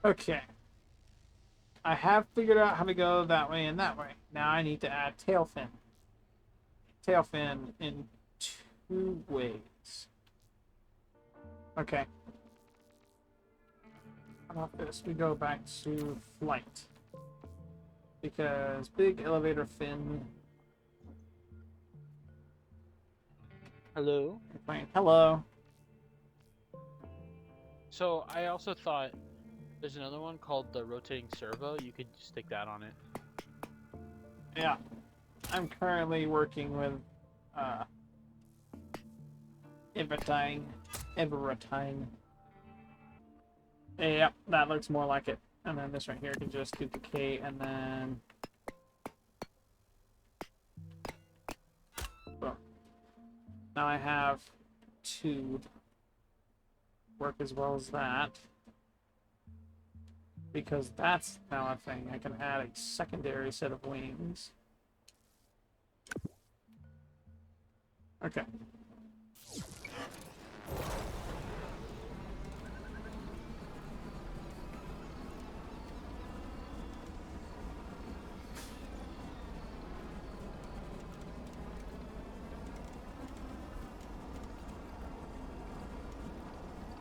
Okay. I have figured out how to go that way and that way. Now I need to add tail fin. Tail fin in two ways. Okay. Off this, we go back to flight. Because big elevator fin. Hello. Fine. Hello. So I also thought there's another one called the rotating servo. You could stick that on it. Yeah. I'm currently working with uh Evertine. Evertine. Yep, that looks more like it. And then this right here can just do decay and then boom. Now I have two work as well as that. Because that's now a thing. I can add a secondary set of wings. Okay.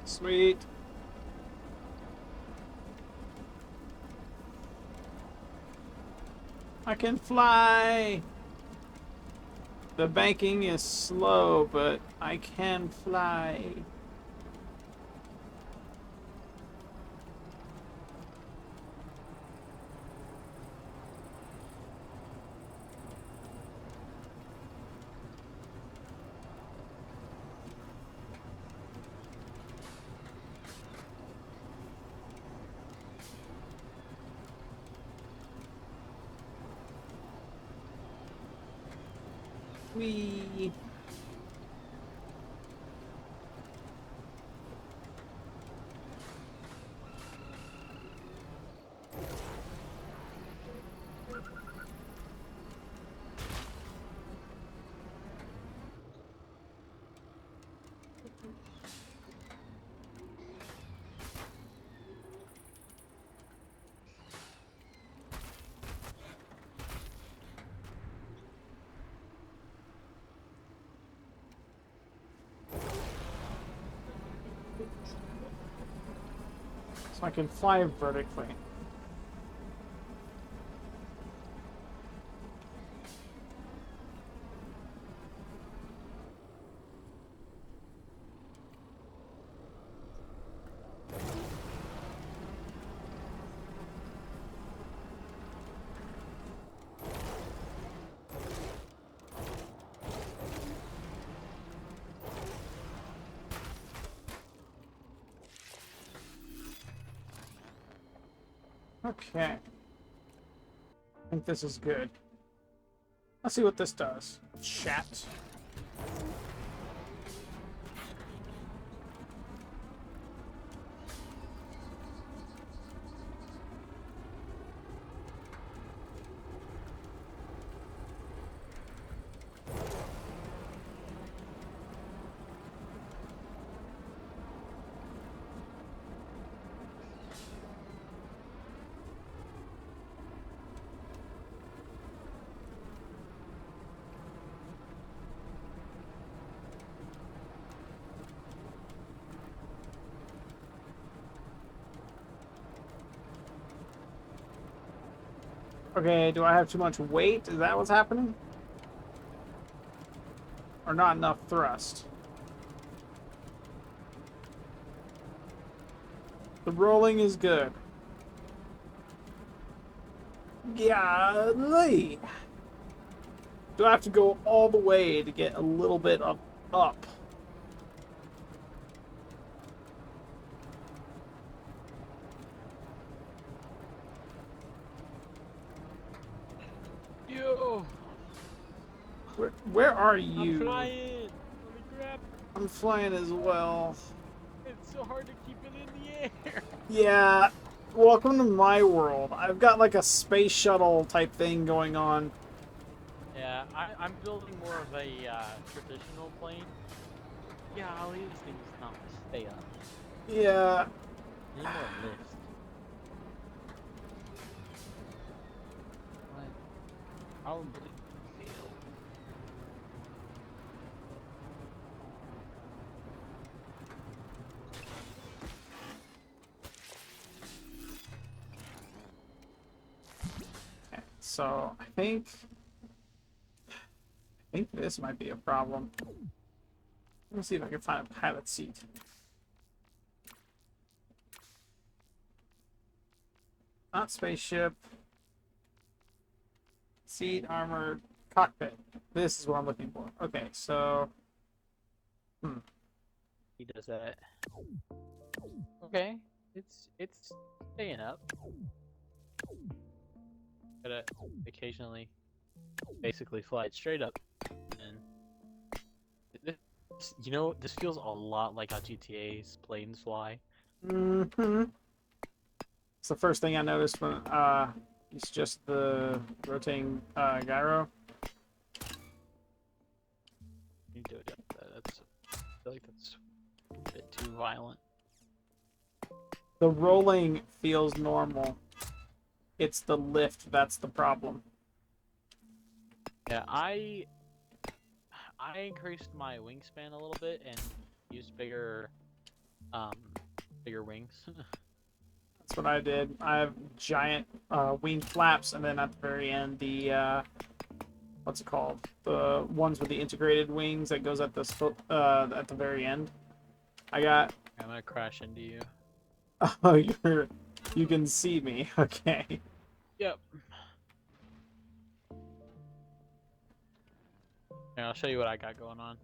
Sweet. I can fly. The banking is slow, but I can fly. Whee. So I can fly vertically. Okay. I think this is good. Let's see what this does. Chat. Okay, do I have too much weight? Is that what's happening? Or not enough thrust? The rolling is good. Golly. Do I have to go all the way to get a little bit of up? Yo, Where are I'm you? flying. Holy crap! I'm flying as well. It's so hard to keep it in the air. Yeah. Welcome to my world. I've got like a space shuttle type thing going on. Yeah, I'm building more of a traditional plane. Golly, this thing's not to stay up. Yeah. Need more lift. probably fail. Okay, so I think this might be a problem. Let me see if I can find a pilot seat. Not spaceship. Seat, armored, cockpit. This is what I'm looking for. Okay, so... He does that. Okay, it's staying up. Gotta occasionally, basically fly it straight up, and you know, this feels a lot like how GTA's planes fly. Mm-hmm. It's the first thing I noticed when it's just the rotating gyro. You do adjust that. I feel like that's a bit too violent. The rolling feels normal. It's the lift that's the problem. Yeah, I increased my wingspan a little bit and used bigger wings. That's what I did. I have giant wing flaps, and then at the very end, the what's it called? The ones with the integrated wings that goes at the very end. I got. I'm gonna crash into you. Oh, you can see me. Okay. Yep. Here, I'll show you what I got going on.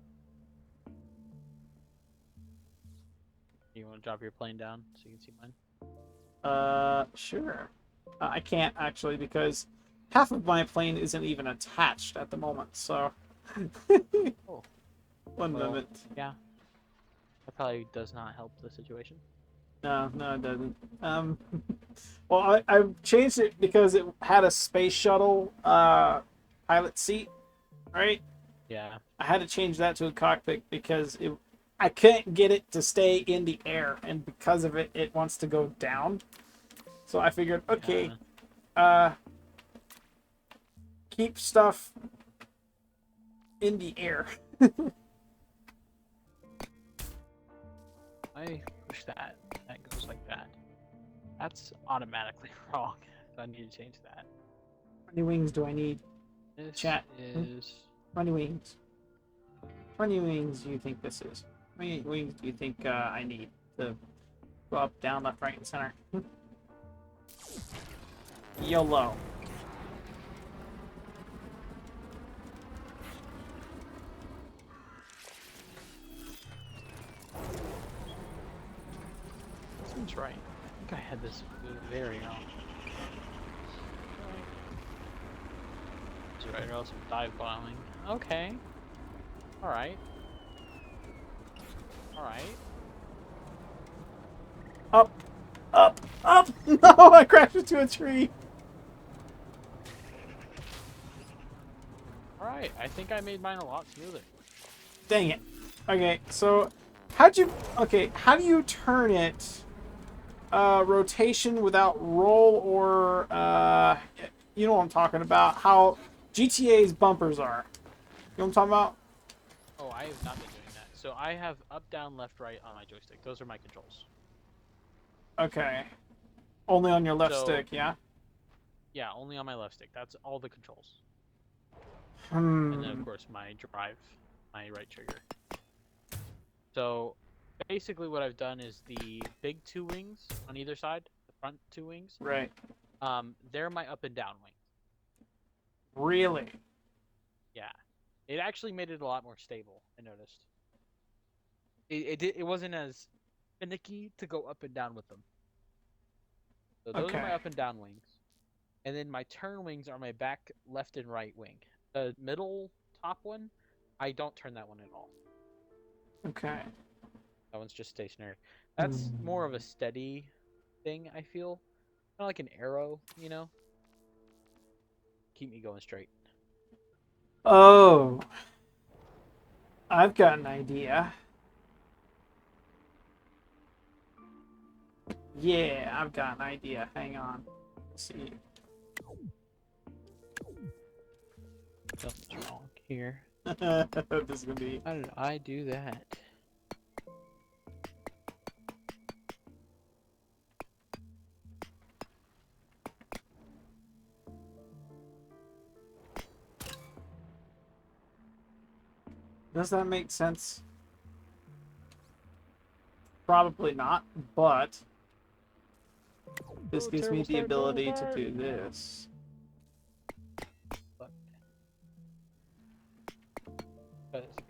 You want to drop your plane down so you can see mine? Sure. I can't actually because half of my plane isn't even attached at the moment. So. Oh. One Well, moment. Yeah. That probably does not help the situation. No, it doesn't. Well, I changed it because it had a space shuttle pilot seat, right? Yeah. I had to change that to a cockpit because I couldn't get it to stay in the air, and because of it, it wants to go down. So I figured, okay, keep stuff in the air. I wish that goes like that. That's automatically wrong. So I need to change that. How many wings do I need? This Chat. is 20 wings. 20 wings do you think this is? How many wings do you think I need to go up, down, left, right, and center? YOLO. seems right. I think I had this very wrong. That's right, or else I'm dive bombing. Okay. Alright. Alright. Up, up, up! No, I crashed into a tree. Alright, I think I made mine a lot smoother. Dang it. Okay, so how do you turn it rotation without roll or you know what I'm talking about? How GTA's bumpers are. You know what I'm talking about? Oh, I have not been doing that. So I have up, down, left, right on my joystick. Those are my controls. Okay. Only on your left So, stick, yeah? Yeah, only on my left stick. That's all the controls. Hmm. And then, of course, my drive, my right trigger. So, basically what I've done is the big two wings on either side, the front two wings, Right. they're my up and down wings. Really? Yeah. It actually made it a lot more stable, I noticed. It wasn't as finicky to go up and down with them. So those are Okay. my up and down wings. And then my turn wings are my back left and right wing. The middle top one, I don't turn that one at all. Okay. That one's just stationary. That's more of a steady thing, I feel. Kind of like an arrow, you know? Keep me going straight. Oh. I've got an idea. Yeah, I've got an idea. Hang on. Let's see. Something's wrong here. This is gonna be. How did I do that? Does that make sense? Probably not, but this Oh, gives me terrible the start, terrible ability to start. do this. Fuck. Try this again.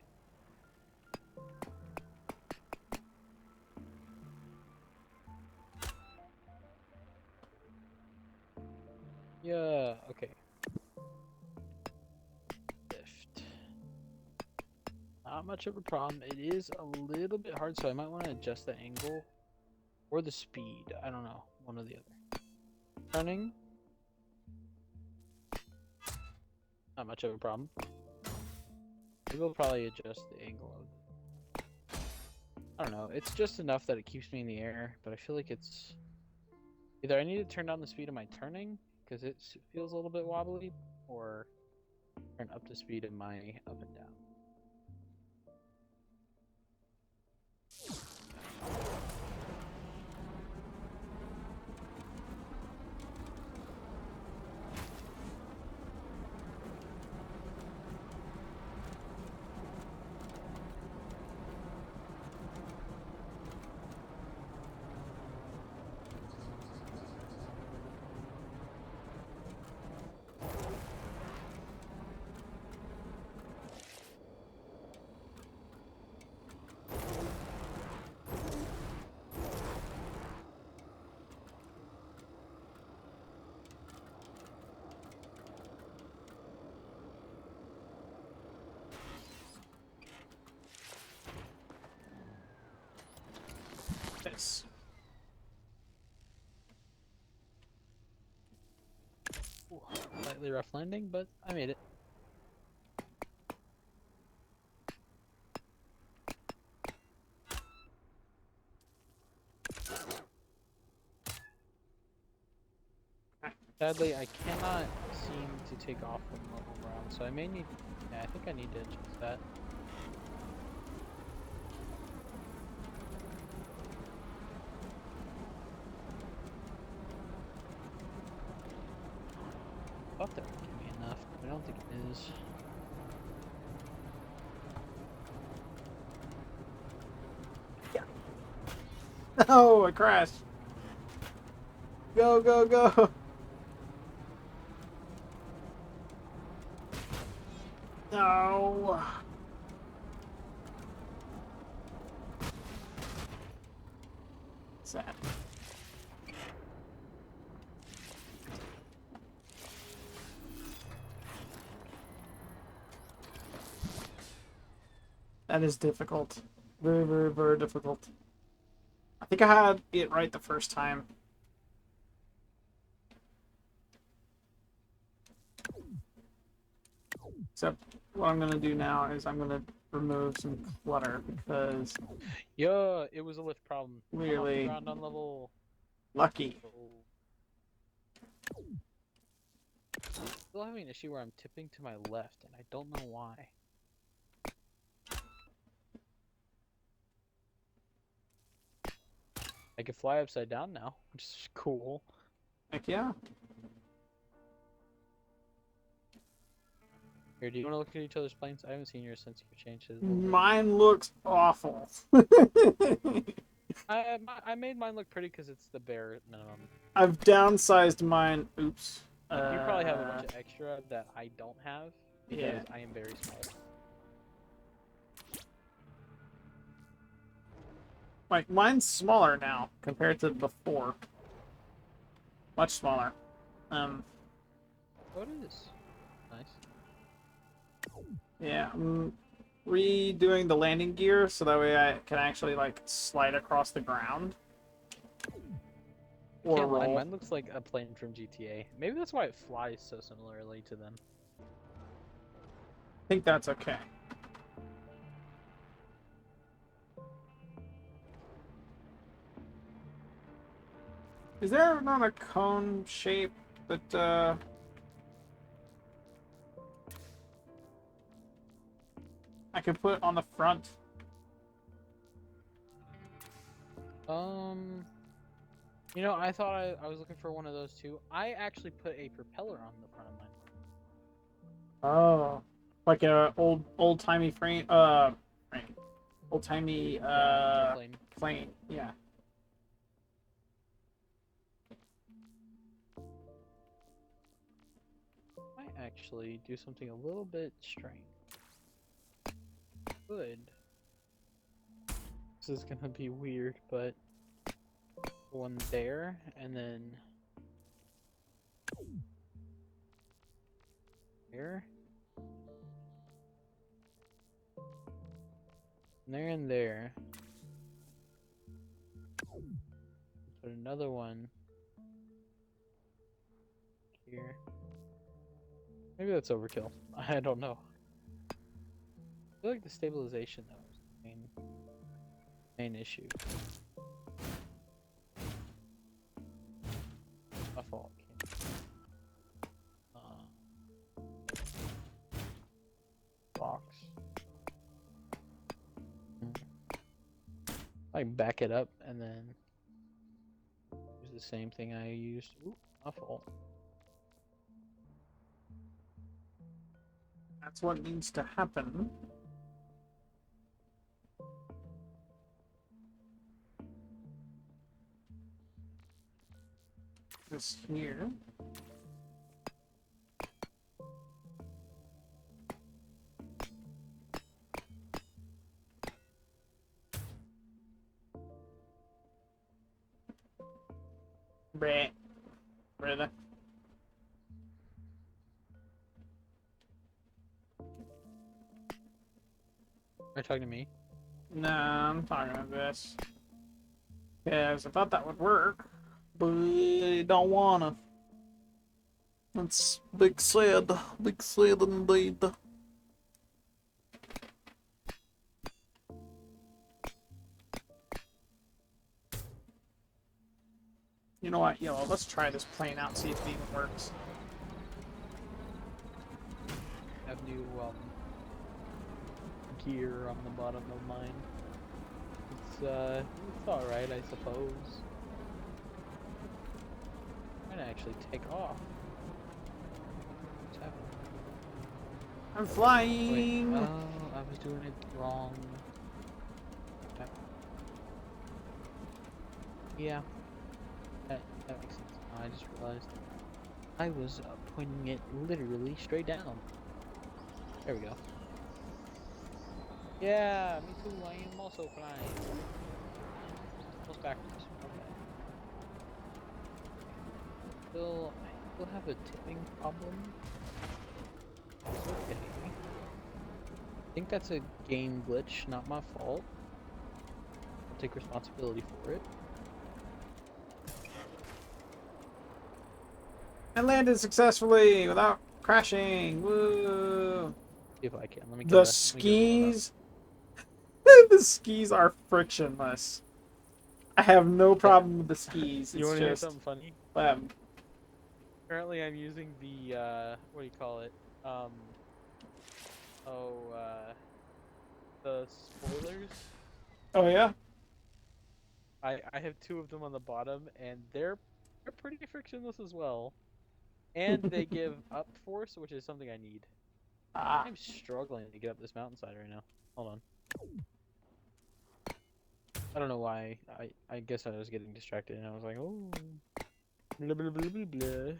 Yeah, okay. Lift. Not much of a problem. It is a little bit hard, so I might want to adjust the angle or the speed. I don't know. One or the other. Turning. Not much of a problem. Maybe we'll probably adjust the angle of it. I don't know. It's just enough that it keeps me in the air, but I feel like it's either I need to turn down the speed of my turning because it feels a little bit wobbly, or turn up the speed of my up and down. This. Ooh, slightly rough landing, but I made it. Sadly, I cannot seem to take off from level ground, so I may need. Yeah, I think I need to adjust that. Thought that would give me enough, but I don't think it is. Oh, I crashed. Go, go, go. No. Sad. That is difficult. Very, very, very difficult. I think I had it right the first time. Except what I'm going to do now is I'm going to remove some clutter because Yeah, it was a lift problem. I'm off the clearly ground on level. lucky. Still having an issue where I'm tipping to my left, and I don't know why. I can fly upside down now, which is cool. Heck yeah. Here, do you want to look at each other's planes? I haven't seen yours since you changed it a little bit. Mine looks awful. I made mine look pretty because it's the bare minimum. I've downsized mine. Oops. Like, you probably have a bunch of extra that I don't have because Yeah. I am very small. Like, mine's smaller now compared to before. Much smaller. Oh, it is. Nice. Yeah, I'm redoing the landing gear so that way I can actually, like, slide across the ground. Or Can't lie, roll. mine looks like a plane from GTA. Maybe that's why it flies so similarly to them. I think that's okay. Is there not a cone shape that, I could put on the front. You know, I thought I was looking for one of those too. I actually put a propeller on the front of mine. Oh, like a old timey frame. Frame. Old timey Airplane. plane. Yeah. Might actually do something a little bit strange. Good. This is gonna be weird, but one there, and then here, and there, and there. Put another one here. Maybe that's overkill. I don't know. I feel like the stabilization though is the main issue. My fault. Box. I back it up and then use the same thing I used. Ooh, my fault. That's what needs to happen. This here. Bleh. Really? Are you talking to me? Nah, I'm talking about this. Because I thought that would work, but I don't wanna. That's big sad indeed. You know what, Yellow, let's try this plane out, see if it even works. Have new gear on the bottom of mine. It's alright, I suppose. I'm gonna actually take off. What's happening? I'm flying! Wait, oh, I was doing it wrong. Yeah, that makes sense. I just realized I was pointing it literally straight down. There we go. Yeah, me too. I am also flying. Almost backwards. Okay. I still have a tipping problem. It's okay. I think that's a game glitch, not my fault. I'll take responsibility for it. I landed successfully without crashing. Woo! See if I can. Let me get The a, let me get a load up. skis. The skis are frictionless. I have no problem with the skis. You It's want to hear just something funny? um, Currently, I'm using the what do you call it? The spoilers. oh yeah. I have two of them on the bottom, and they're pretty frictionless as well. And they give up force, which is something I need. Ah. I'm struggling to get up this mountainside right now. Hold on. I don't know why. I guess I was getting distracted, and I was like, oh, blah blah blah blah blah.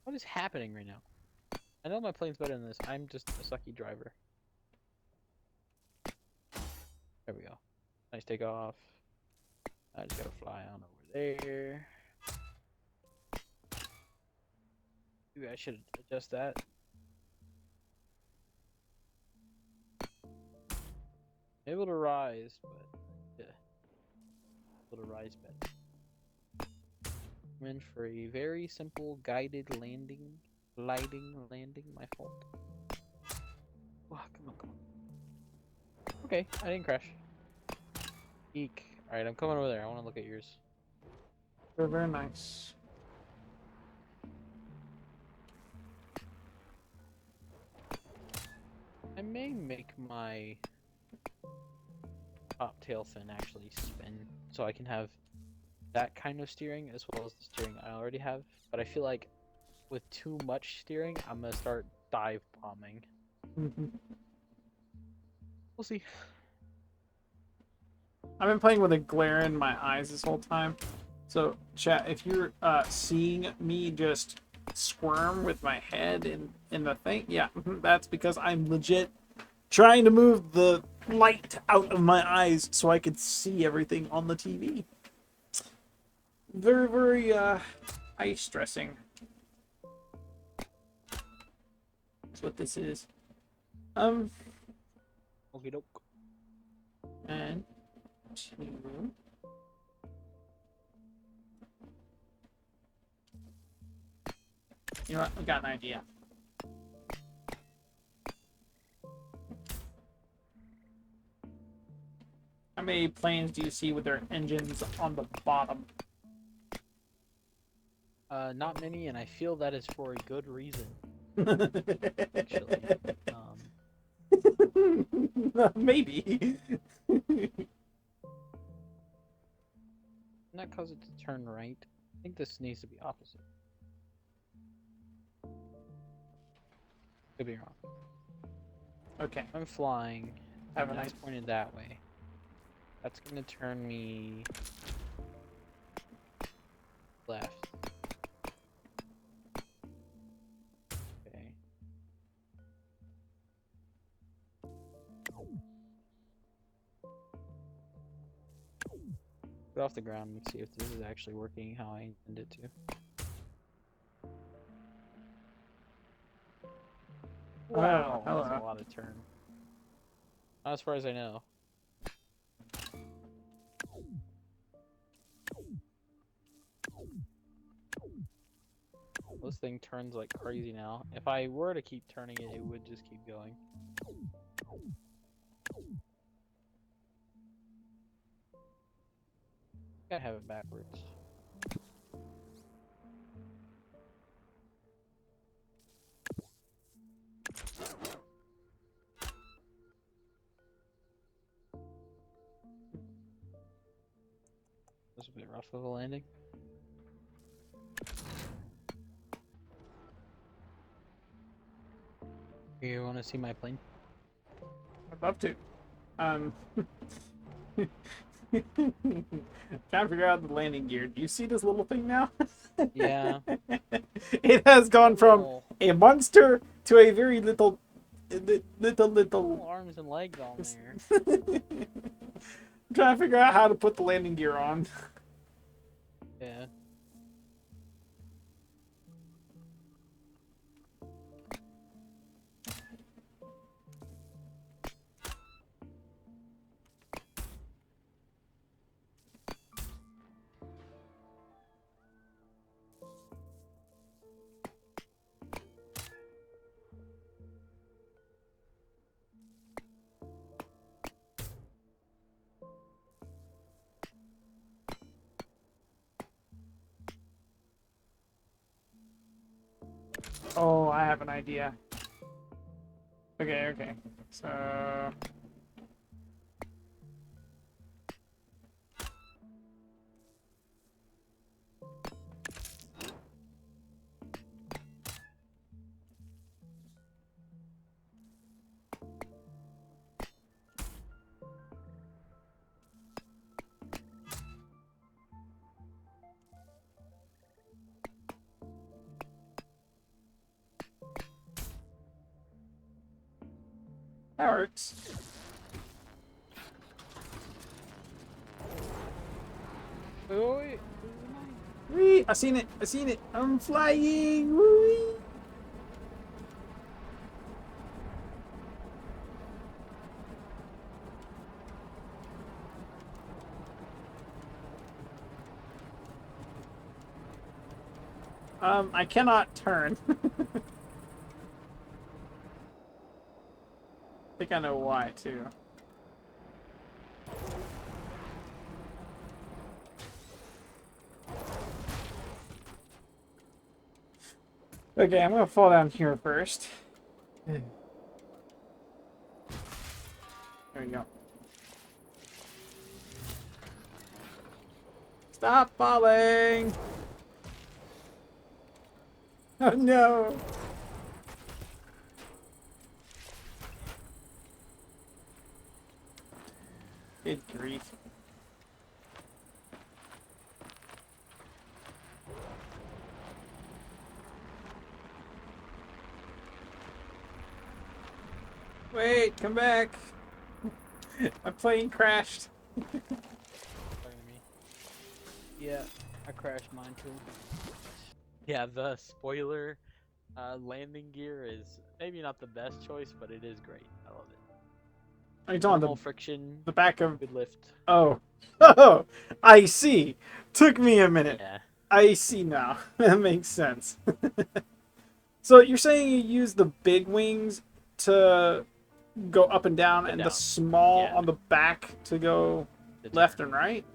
What is happening right now? I know my plane's better than this. I'm just a sucky driver. There we go. Nice takeoff. I just gotta fly on over there. Maybe I should adjust that. Able to rise, but yeah. Able to rise better. I'm in for a very simple guided landing. Gliding landing, my fault. Oh, come on. Okay, I didn't crash. Eek. Alright, I'm coming over there. I want to look at yours. They're very nice. I may make my top tail fin actually spin so I can have that kind of steering as well as the steering I already have. But I feel like with too much steering, I'm gonna start dive bombing. We'll see. I've been playing with a glare in my eyes this whole time. So, chat, if you're seeing me just squirm with my head in the thing, yeah, that's because I'm legit trying to move the light out of my eyes so I could see everything on the TV. Very, very eye stressing. That's what this is. Okie doke. And two. You know what? I got an idea. How many planes do you see with their engines on the bottom? Not many, and I feel that is for a good reason. Actually, Maybe. not cause it to turn right. I think this needs to be opposite. Could be wrong. Okay. I'm flying. Have a And nice. it's pointed that way. That's gonna turn me left. Okay. Get off the ground and see if this is actually working how I intended it to. Wow, Oh, that's hello. a lot of turn. Not as far as I know. This thing turns like crazy now. If I were to keep turning it, it would just keep going. Gotta have it backwards. This is a bit rough of a landing. You want to see my plane? I'd love to. Trying to figure out the landing gear. Do you see this little thing now? Yeah. It has gone from Little a monster to a very little. arms and legs on there. I'm trying to figure out how to put the landing gear on. Yeah. Oh, I have an idea. Okay. So. That works. Wait. Whee! I seen it. I'm flying. Whee! I cannot turn. I think I know why too. Okay, I'm gonna fall down here first. we go. Stop falling! Oh no! Good grief. Wait, come back! My plane crashed. Talking to me. Yeah, I crashed mine too. Yeah, the spoiler landing gear is maybe not the best choice, but it is great. I love it. Are you talking Minimal friction, the back of... good lift. Oh. Oh, I see. Took me a minute. Yeah. I see now. That makes sense. So you're saying you use the big wings to go up and down, and the small Yeah. on the back to go The left turn. and right?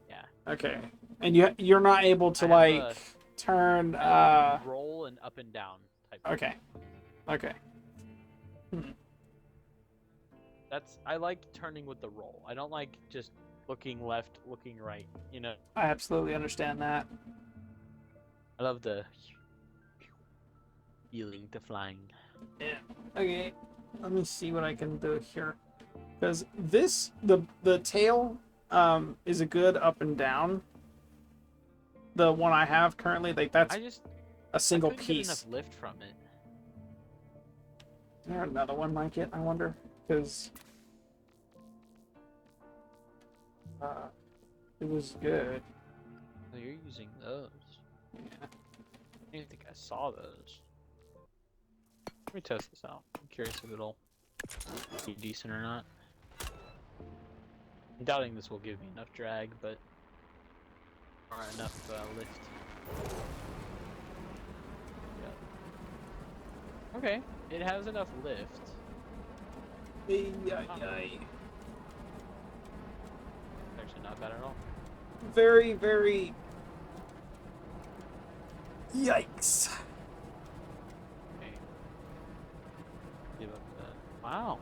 Yeah. Okay. And you're not able to I have like turn roll and up and down type. okay. Okay. I like turning with the roll. I don't like just looking left, looking right. You know. I absolutely understand that. I love the feeling to flying. Yeah. Okay. Let me see what I can do here. Because this the tail is a good up and down. The one I have currently, like that's a single couldn't piece. get enough lift from it. Is there another one like it? I wonder. Because it was good. Oh, you're using those. Yeah. I didn't think I saw those. Let me test this out. I'm curious if it'll be decent or not. I'm doubting this will give me enough drag, but or enough lift. Yeah. Okay, it has enough lift. Actually, not bad at all. Very, very. Yikes. Okay. Give up that. Wow.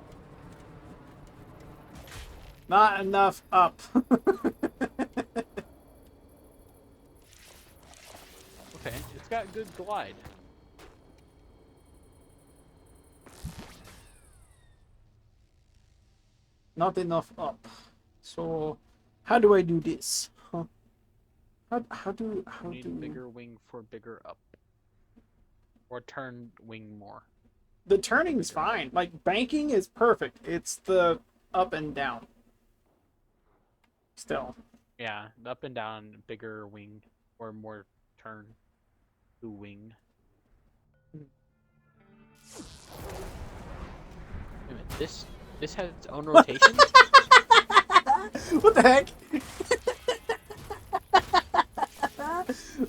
Not enough up. Okay, it's got good glide. Not enough up. So, how do I do this? Huh? How You need a bigger wing for bigger up. Or turn wing more. The turning's fine. Like, banking is perfect. It's the up and down. Still. Yeah, the up and down, bigger wing, or more turn to wing. Wait a minute, this has its own rotation? What the heck?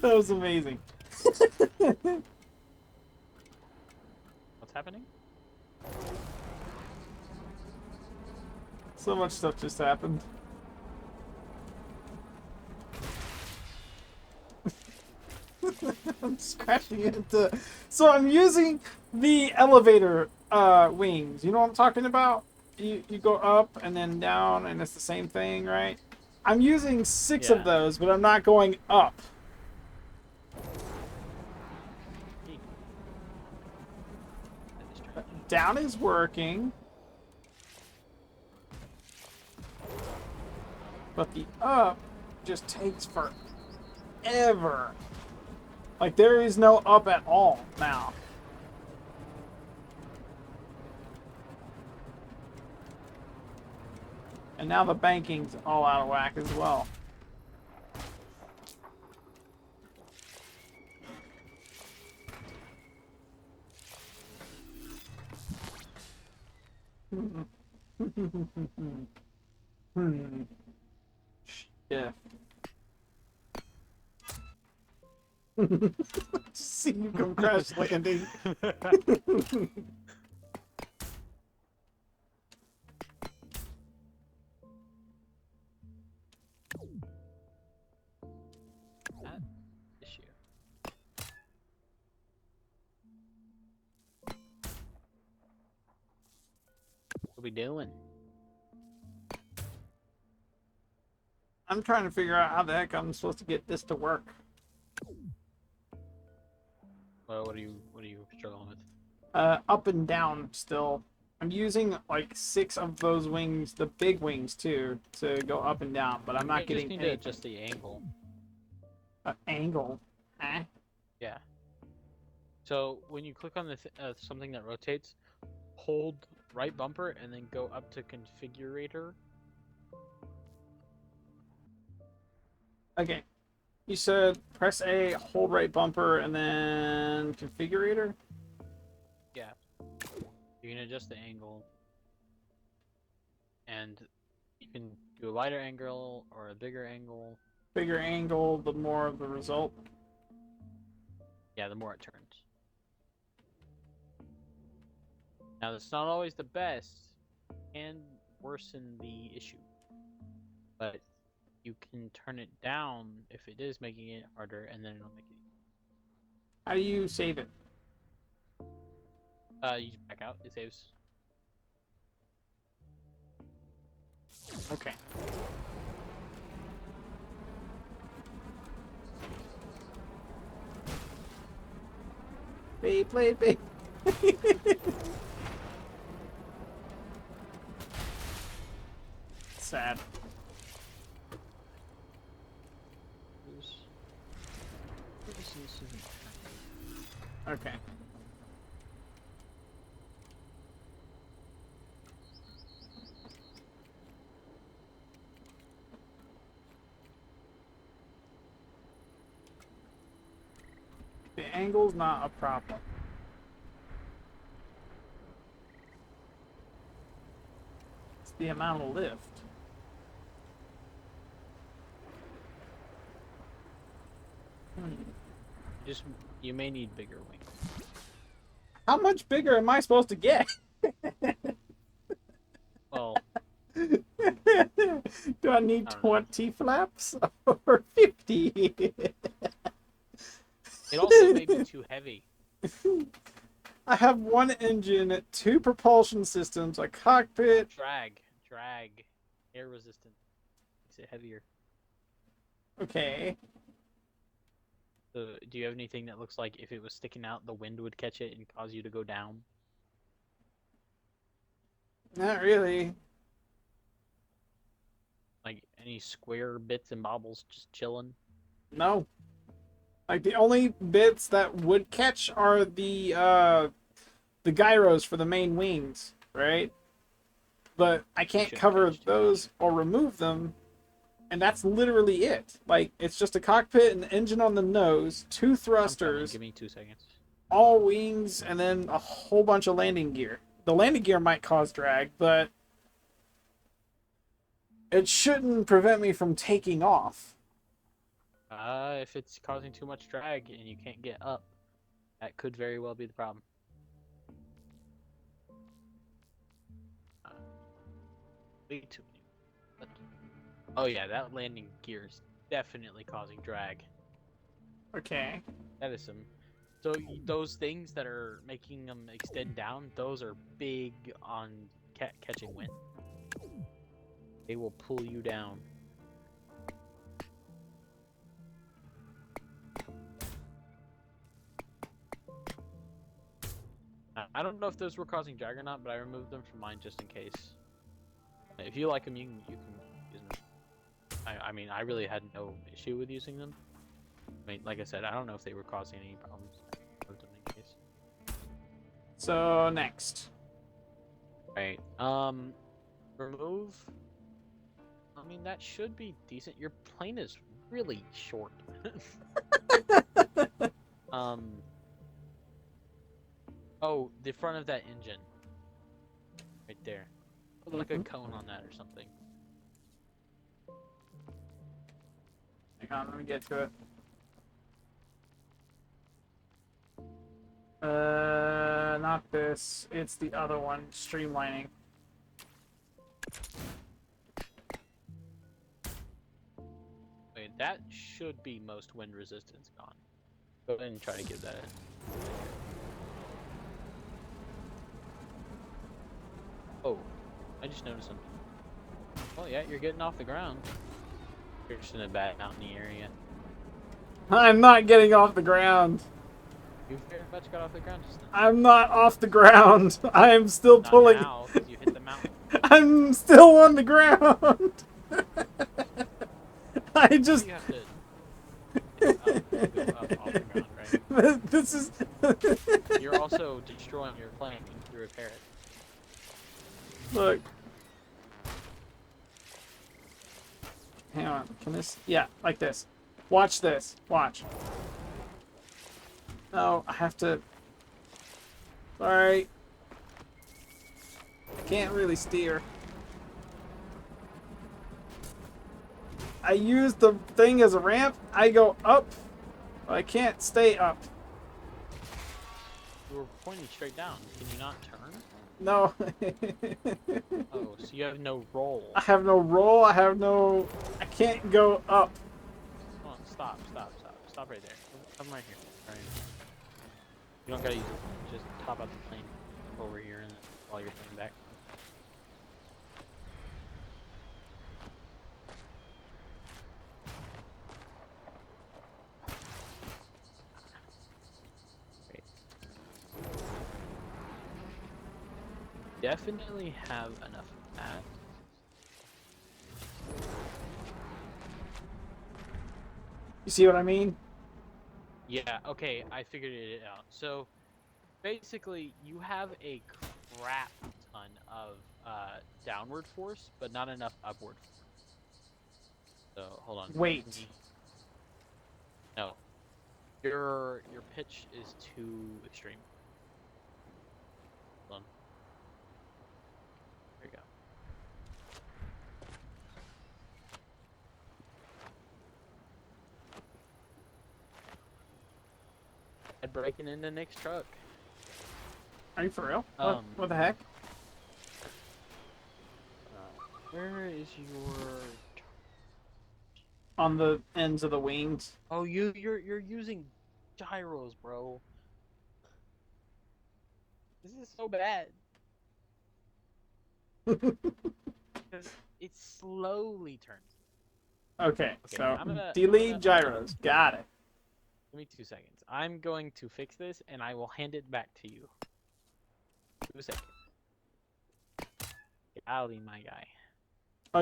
That was amazing. What's happening? So much stuff just happened. I'm scratching into. So I'm using the elevator wings. You know what I'm talking about? You go up and then down, and it's the same thing, right? I'm using 6 of those, but I'm not going up. Down is working. But the up just takes forever. Like, there is no up at all now. And now the banking's all out of whack as well. Yeah. See you come crash landing. That issue. What are we doing? I'm trying to figure out how the heck I'm supposed to get this to work. Well, what are you struggling with? Up and down still. I'm using like 6 of those wings, the big wings too, to go up and down, but I'm not You getting just need any to adjust the angle. angle. Eh? Yeah. So when you click on the something that rotates, hold right bumper and then go up to configurator. Okay. You said press A, hold right bumper, and then configurator? Yeah. You can adjust the angle. And you can do a wider angle or a bigger angle. Bigger angle, the more of the result. Yeah, the more it turns. Now, that's not always the best, and worsen the issue. But you can turn it down if it is making it harder, and then it'll make it easier. How do you save it? You just back out, it saves. Okay. Beyblade, Beyblade. Sad. Okay. The angle's not a problem. It's the amount of lift. You may need bigger wings. How much bigger am I supposed to get? Well, Do I need I don't know. 20 flaps or 50? It also may be too heavy. I have 1 engine, 2 propulsion systems, a cockpit. Drag, air resistant makes it heavier. Okay. So, do you have anything that looks like if it was sticking out, the wind would catch it and cause you to go down? Not really. Like any square bits and bobbles just chilling? No. Like the only bits that would catch are the gyros for the main wings, right? But I can't shouldn't cover catch too those or remove them, and that's literally it. Like it's just a cockpit, an engine on the nose, 2 I'm coming. thrusters, Give me 2 seconds. all wings, and then a whole bunch of landing gear. The landing gear might cause drag, but it shouldn't prevent me from taking off. If it's causing too much drag and you can't get up, that could very well be the problem. Way too many. But... Oh yeah, that landing gear is definitely causing drag. Okay. That is some. So those things that are making them extend down, those are big on catching wind. They will pull you down. I don't know if those were causing drag or not, but I removed them from mine just in case. If you like them, you can use them. I mean, I really had no issue with using them. I mean, like I said, I don't know if they were causing any problems. I removed them in case. So next. Right. Remove. I mean, that should be decent. Your plane is really short. Oh, the front of that engine. Right there. Put like a cone on that or something. Hang on, let me get to it. Not this. It's the other one, streamlining. Wait, that should be most wind resistance gone. Go ahead and try to give that in. Oh, I just noticed something. Oh yeah, you're getting off the ground. You're just in a bad mountainy area. I'm not getting off the ground. You very much got off the ground just now. I'm not off the ground. I am still Not pulling. now, because you hit the mountain. I'm still on the ground. I just. You have to go up off the ground, right? This is. You're also destroying your plane to repair it. Look. Hang on. Can this? Yeah, like this. Watch this. Watch. No, I have to. Sorry. I can't really steer. I use the thing as a ramp. I go up. But I can't stay up. You were pointing straight down. Can you not turn? No. Oh, so you have no roll. I have no roll. I have no. I can't go up. Come on, stop right there. Come right here. All right. You don't gotta use it. Just top out the plane over here and while you're playing back. Great. Definitely have enough of that. You see what I mean? Yeah, okay, I figured it out. So, basically, you have a crap ton of downward force, but not enough upward force. So, hold on. Wait. No. Your pitch is too extreme. Hold on. There you go. And breaking into Nick's truck. Are you for real? Um, What the heck? Where is your? On the ends of the wings. Oh, you're using gyros, bro. This is so bad. 'Cause it slowly turns. Okay, so I'm gonna delete gyros. Got it. Give me 2 seconds. I'm going to fix this, and I will hand it back to you. 2 seconds. Get out of my guy. Oh,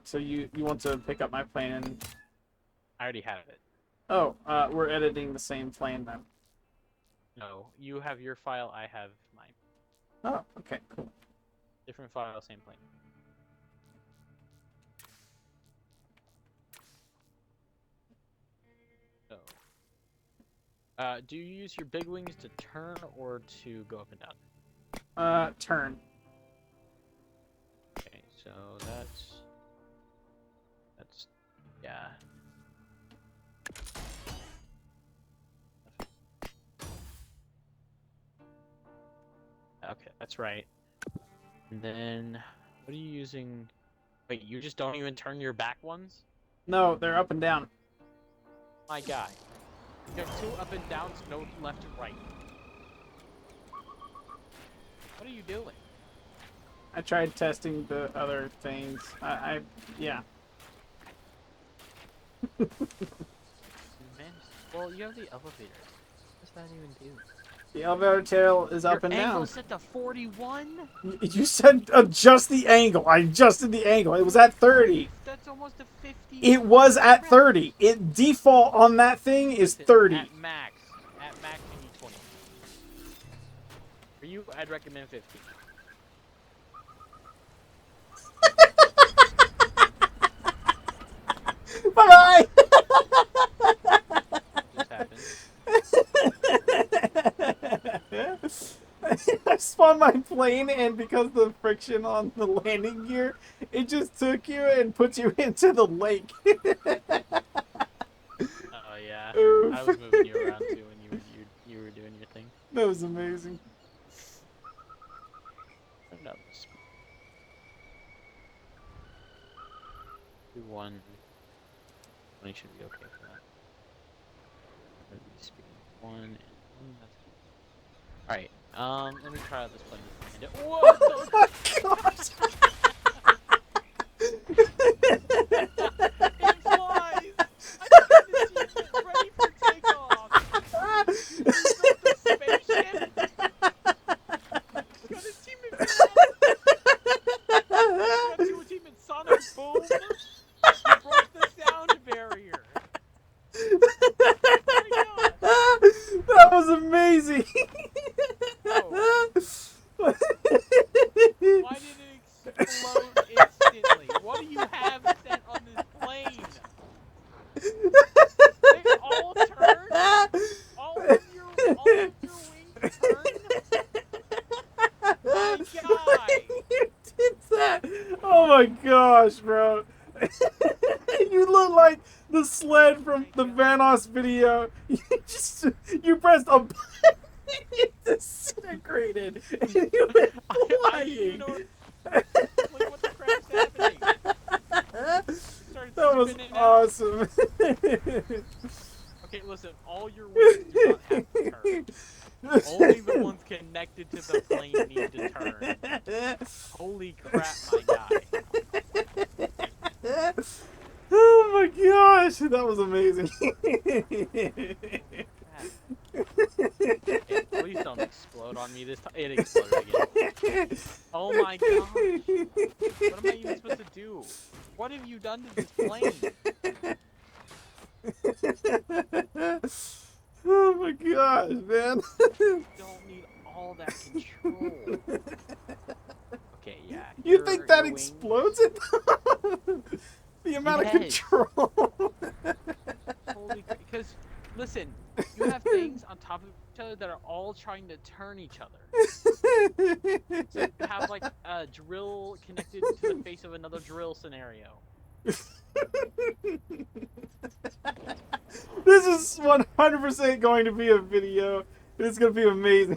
so you want to pick up my plane and. I already have it. Oh, we're editing the same plane then. No, you have your file. I have mine. Oh, okay, cool. Different file, same plane. So, do you use your big wings to turn or to go up and down? Turn. Okay, so that's yeah. Okay, that's right. And then, what are you using? Wait, you just don't even turn your back ones? No, they're up and down. My guy. You got 2 up and downs, no left and right. What are you doing? I tried testing the other things. Yeah. Man, well, you have the elevator. What does that even do? The elevator tail is up Your and down. angle set to 41? You said adjust the angle. I adjusted the angle. It was at 30. That's almost a 50. It was at 30. It default on that thing is 30. At max you need 20. For you, I'd recommend 50. Bye-bye! Just happened. I spawned my plane, and because of the friction on the landing gear, it just took you and put you into the lake. Oh yeah, I was moving you around too when you were doing your thing. That was amazing. Turn up the speed. Do 1. 20 should be okay for that. Speed 1 and 1. That's good. Alright, let me try out this plane. Whoa! Oh my god! It You look like the sled from the Vanoss video. You pressed a button, it disintegrated, and you went I didn't flying. even know. Like, what the crap's happening? Started That was spinning out. awesome. Okay, listen. All your wings do not have to turn. Only the ones connected to the plane need to turn. Holy crap, my guy. Oh my gosh, that was amazing. Please don't explode on me this time. It exploded again. Oh my gosh. What am I even supposed to do? What have you done to this plane? Oh my gosh, man. You don't need all that control. Okay, yeah. You think that your wings- explodes it? The amount of Yes. control. Holy crap. Because, listen, you have things on top of each other that are all trying to turn each other. So you have, like, a drill connected to the face of another drill scenario. This is 100% going to be a video. It's going to be amazing.